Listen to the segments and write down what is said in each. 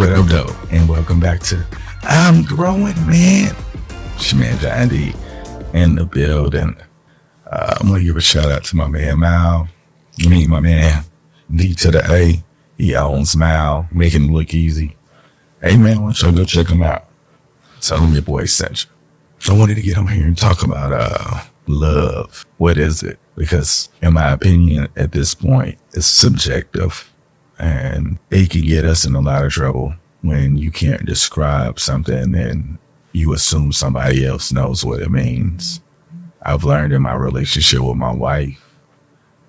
What up, though? And welcome back to I'm growNman. It's your man, John D. in the building. I'm going to give a shout out to my man, Mal. My man, D to the A. He owns Mal, making it look easy. Hey, man, why don't you go check him out? Tell him your boy sent you. So I wanted to get on here and talk about love. What is it? Because in my opinion, at this point, it's subjective. And it can get us in a lot of trouble when you can't describe something and you assume somebody else knows what it means. I've learned in my relationship with my wife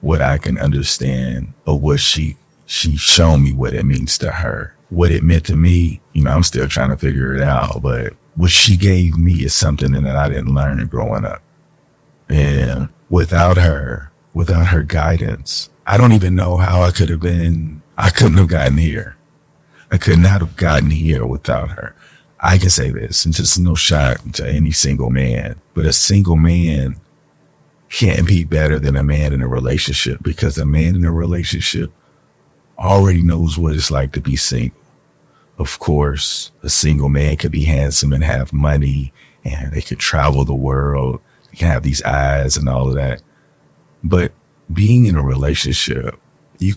what I can understand or what she shown me what it means to her. What it meant to me, I'm still trying to figure it out, but what she gave me is something that I didn't learn growing up. And without her guidance, I don't even know how I couldn't have gotten here. I could not have gotten here without her. I can say this, and just no shot to any single man, but a single man can't be better than a man in a relationship, because a man in a relationship already knows what it's like to be single. Of course, a single man could be handsome and have money, and they could travel the world. They can have these eyes and all of that. But being in a relationship, you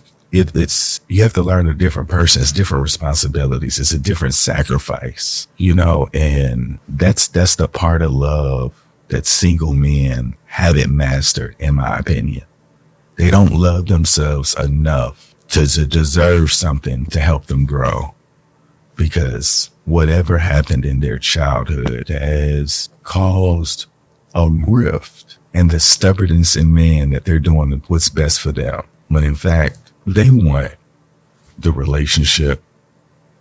have to learn a different person. It's different responsibilities. It's a different sacrifice, and that's the part of love that single men haven't mastered, in my opinion. They don't love themselves enough to deserve something to help them grow, because whatever happened in their childhood has caused a rift and the stubbornness in men that they're doing what's best for them. But in fact, they want the relationship.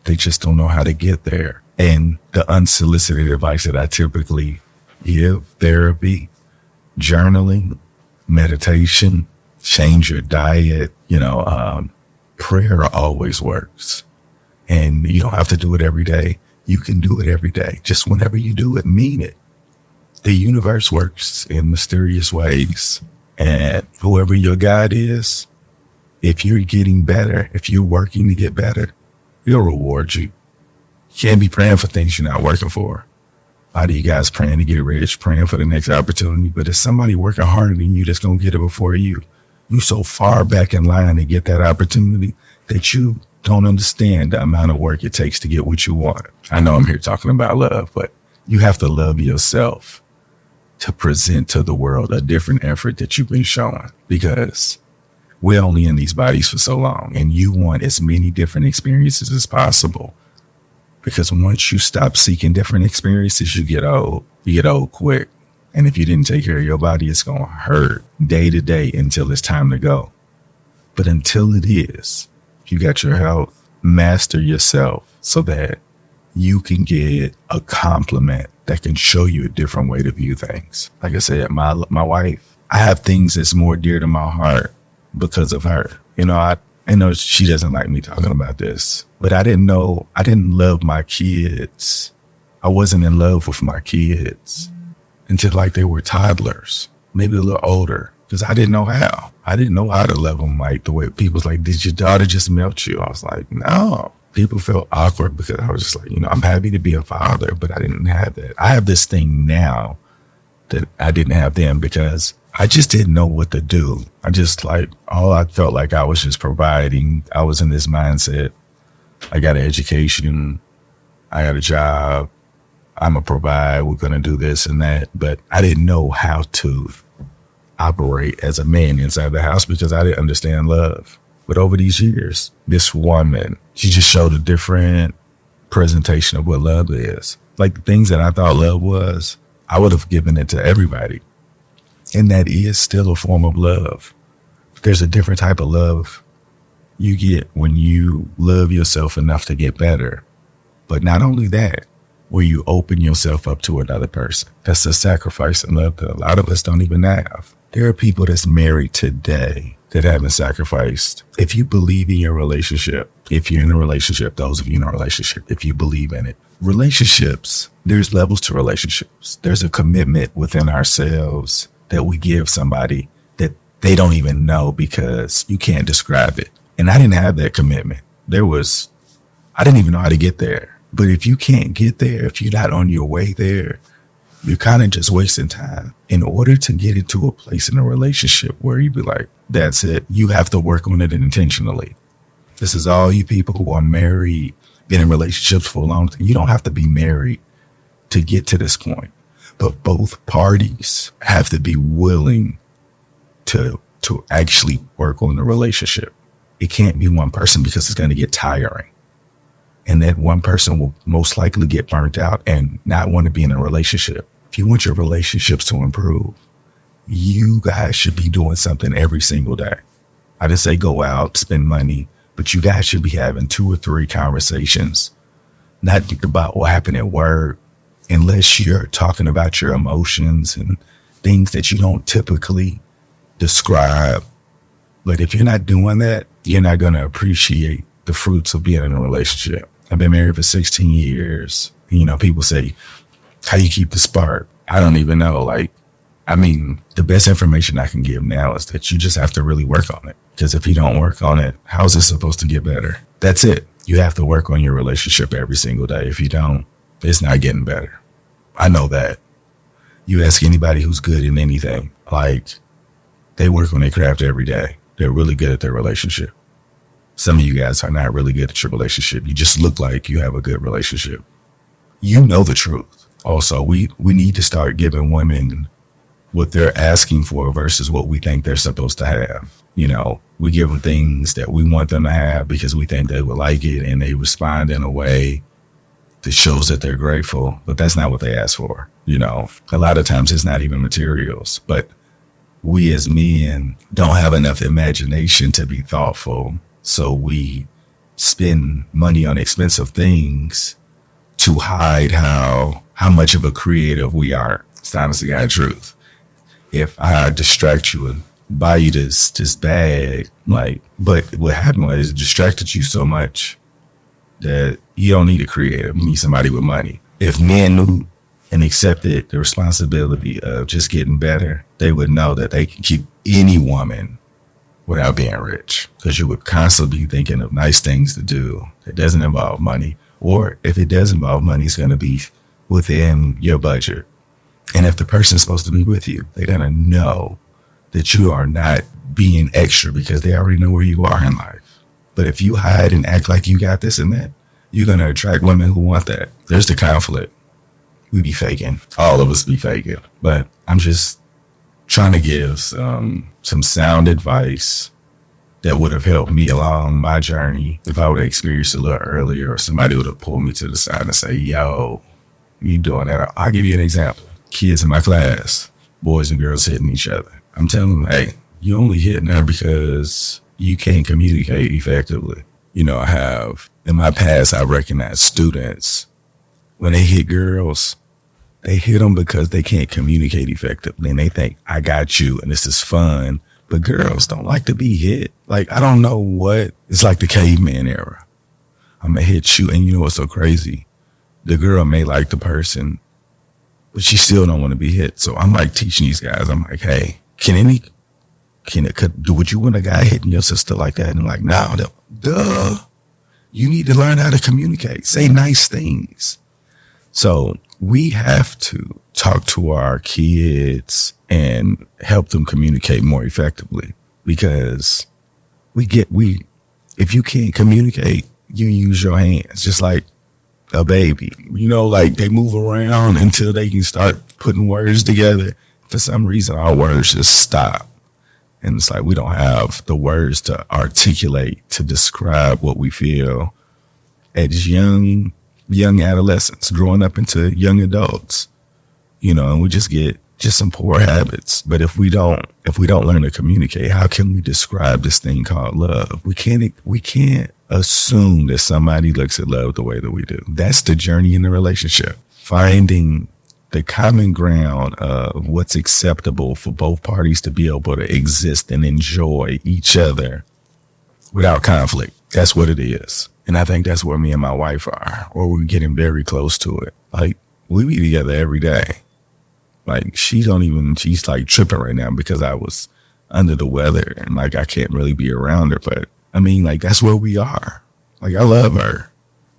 They just don't know how to get there. And the unsolicited advice that I typically give: therapy, journaling, meditation, change your diet, prayer always works. And you don't have to do it every day. You can do it every day. Just whenever you do it, mean it. The universe works in mysterious ways. And whoever your God is, if you're getting better, if you're working to get better, he'll reward you. You can't be praying for things you're not working for. A lot of you guys praying to get rich, praying for the next opportunity, but there's somebody working harder than you that's going to get it before you. You so far back in line to get that opportunity that you don't understand the amount of work it takes to get what you want. I know I'm here talking about love, but you have to love yourself to present to the world a different effort that you've been showing, because we're only in these bodies for so long, and you want as many different experiences as possible. Because once you stop seeking different experiences, you get old. You get old quick. And if you didn't take care of your body, it's going to hurt day to day until it's time to go. But until it is, if you got your health, master yourself so that you can get a compliment that can show you a different way to view things. Like I said, my wife, I have things that's more dear to my heart because of her. I know she doesn't like me talking about this, but I didn't love my kids. I wasn't in love with my kids until like they were toddlers, maybe a little older, because I didn't know how. I didn't know how to love them like the way people's like, did your daughter just melt you? I was like, no. People felt awkward because I was just like, I'm happy to be a father, but I didn't have that. I have this thing now that I didn't have then because I just didn't know what to do. I felt like I was just providing. I was in this mindset. I got an education. I got a job. I'm going to provide. We're going to do this and that. But I didn't know how to operate as a man inside the house because I didn't understand love. But over these years, this woman, she just showed a different presentation of what love is. Like the things that I thought love was, I would have given it to everybody. And that is still a form of love. There's a different type of love you get when you love yourself enough to get better. But not only that, where you open yourself up to another person. That's a sacrifice in love that a lot of us don't even have. There are people that's married today that haven't sacrificed. If you believe in your relationship, if you're in a relationship, those of you in a relationship, if you believe in it, relationships, there's levels to relationships. There's a commitment within ourselves that we give somebody that they don't even know because you can't describe it. And I didn't have that commitment. I didn't even know how to get there. But if you can't get there, if you're not on your way there, you're kind of just wasting time. In order to get into a place in a relationship where you be like, that's it, you have to work on it intentionally. This is all you people who are married, been in relationships for a long time. You don't have to be married to get to this point. But both parties have to be willing to actually work on the relationship. It can't be one person because it's going to get tiring. And that one person will most likely get burnt out and not want to be in a relationship. If you want your relationships to improve, you guys should be doing something every single day. I just say go out, spend money, but you guys should be having 2 or 3 conversations, not about what happened at work, unless you're talking about your emotions and things that you don't typically describe. But if you're not doing that, you're not going to appreciate the fruits of being in a relationship. I've been married for 16 years. You know, people say, how you keep the spark? I don't even know. The best information I can give now is that you just have to really work on it. Because if you don't work on it, how's it supposed to get better? That's it. You have to work on your relationship every single day. If you don't, it's not getting better. I know that. You ask anybody who's good in anything, they work on their craft every day. They're really good at their relationship. Some of you guys are not really good at your relationship. You just look like you have a good relationship. You know the truth. Also, we need to start giving women what they're asking for versus what we think they're supposed to have. You know, we give them things that we want them to have because we think they would like it, and they respond in a way that shows that they're grateful, but that's not what they ask for. You know, a lot of times it's not even materials, but we as men don't have enough imagination to be thoughtful. So we spend money on expensive things to hide how much of a creative we are. It's honestly God's truth. If I distract you and buy you this bag, but what happened was it distracted you so much that you don't need a creative. You need somebody with money. If men knew and accepted the responsibility of just getting better, they would know that they can keep any woman without being rich, because you would constantly be thinking of nice things to do that doesn't involve money. Or if it does involve money, it's going to be within your budget. And if the person's supposed to be with you, they're going to know that you are not being extra because they already know where you are in life. But if you hide and act like you got this and that, you're going to attract women who want that. There's the conflict. We be faking. All of us be faking. But I'm just trying to give some sound advice that would have helped me along my journey if I would have experienced it a little earlier, or somebody would have pulled me to the side and say, yo, you doing that? I'll give you an example. Kids in my class, boys and girls hitting each other. I'm telling them, hey, you only hitting her because you can't communicate effectively. You know, in my past, I recognized students, when they hit girls, they hit them because they can't communicate effectively. And they think, I got you, and this is fun. But girls don't like to be hit. I don't know what. It's like the caveman era. I'm going to hit you. And you know what's so crazy? The girl may like the person, but she still don't want to be hit. So I'm teaching these guys. I'm like, hey, would you want a guy hitting your sister like that? And I'm like, no, duh. You need to learn how to communicate. Say nice things. So we have to talk to our kids and help them communicate more effectively, because if you can't communicate, you use your hands just like a baby. You know, they move around until they can start putting words together. For some reason, our words just stop. And it's we don't have the words to articulate, to describe what we feel as young adolescents growing up into young adults, you know, and we just get some poor habits. But if we don't learn to communicate, how can we describe this thing called love? We can't assume that somebody looks at love the way that we do. That's the journey in the relationship. Finding the common ground of what's acceptable for both parties to be able to exist and enjoy each other without conflict. That's what it is. And I think that's where me and my wife are, or we're getting very close to it. We be together every day. She's tripping right now because I was under the weather and I can't really be around her. But I mean, that's where we are. I love her.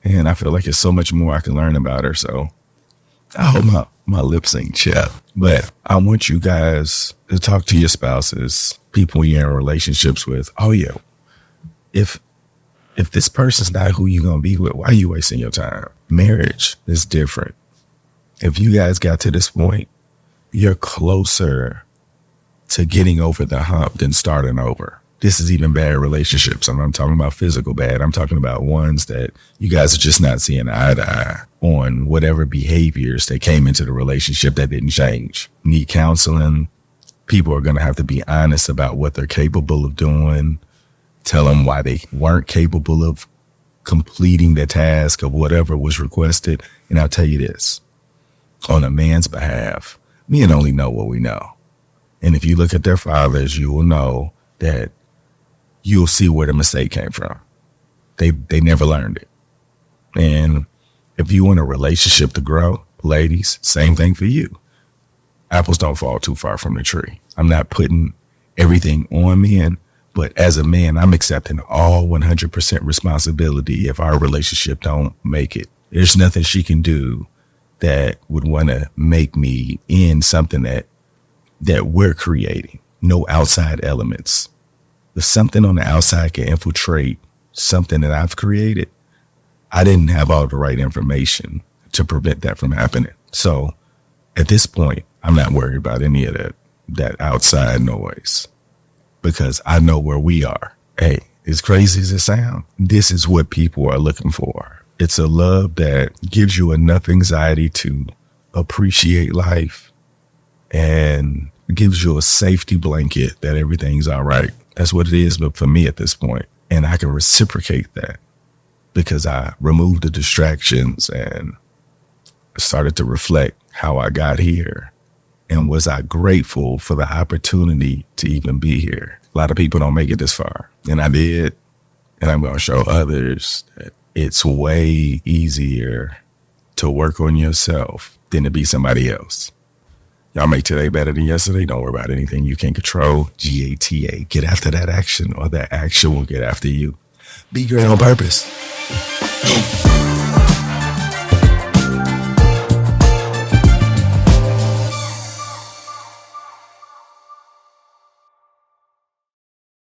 And I feel like there's so much more I can learn about her. So I hope my lips ain't chapped. But I want you guys to talk to your spouses, people you're in relationships with. Oh, yeah. If this person's not who you're going to be with, why are you wasting your time? Marriage is different. If you guys got to this point, you're closer to getting over the hump than starting over. This is even bad relationships. I'm not talking about physical bad. I'm talking about ones that you guys are just not seeing eye to eye on whatever behaviors that came into the relationship that didn't change. Need counseling. People are going to have to be honest about what they're capable of doing. Tell them why they weren't capable of completing the task of whatever was requested. And I'll tell you this, on a man's behalf, men only know what we know. And if you look at their fathers, you will know that you'll see where the mistake came from. They never learned it. And if you want a relationship to grow, ladies, same thing for you. Apples don't fall too far from the tree. I'm not putting everything on men, but as a man, I'm accepting all 100% responsibility if our relationship don't make it. There's nothing she can do that would want to make me end something that we're creating. No outside elements. If something on the outside can infiltrate something that I've created, I didn't have all the right information to prevent that from happening. So at this point, I'm not worried about any of that outside noise because I know where we are. Hey, as crazy as it sounds, this is what people are looking for. It's a love that gives you enough anxiety to appreciate life and gives you a safety blanket that everything's all right. That's what it is, but for me at this point. And I can reciprocate that because I removed the distractions and started to reflect how I got here. And was I grateful for the opportunity to even be here? A lot of people don't make it this far. And I did. And I'm going to show others that it's way easier to work on yourself than to be somebody else. Y'all make today better than yesterday. Don't worry about anything you can't control. GATA. Get after that action or that action will get after you. Be great on purpose.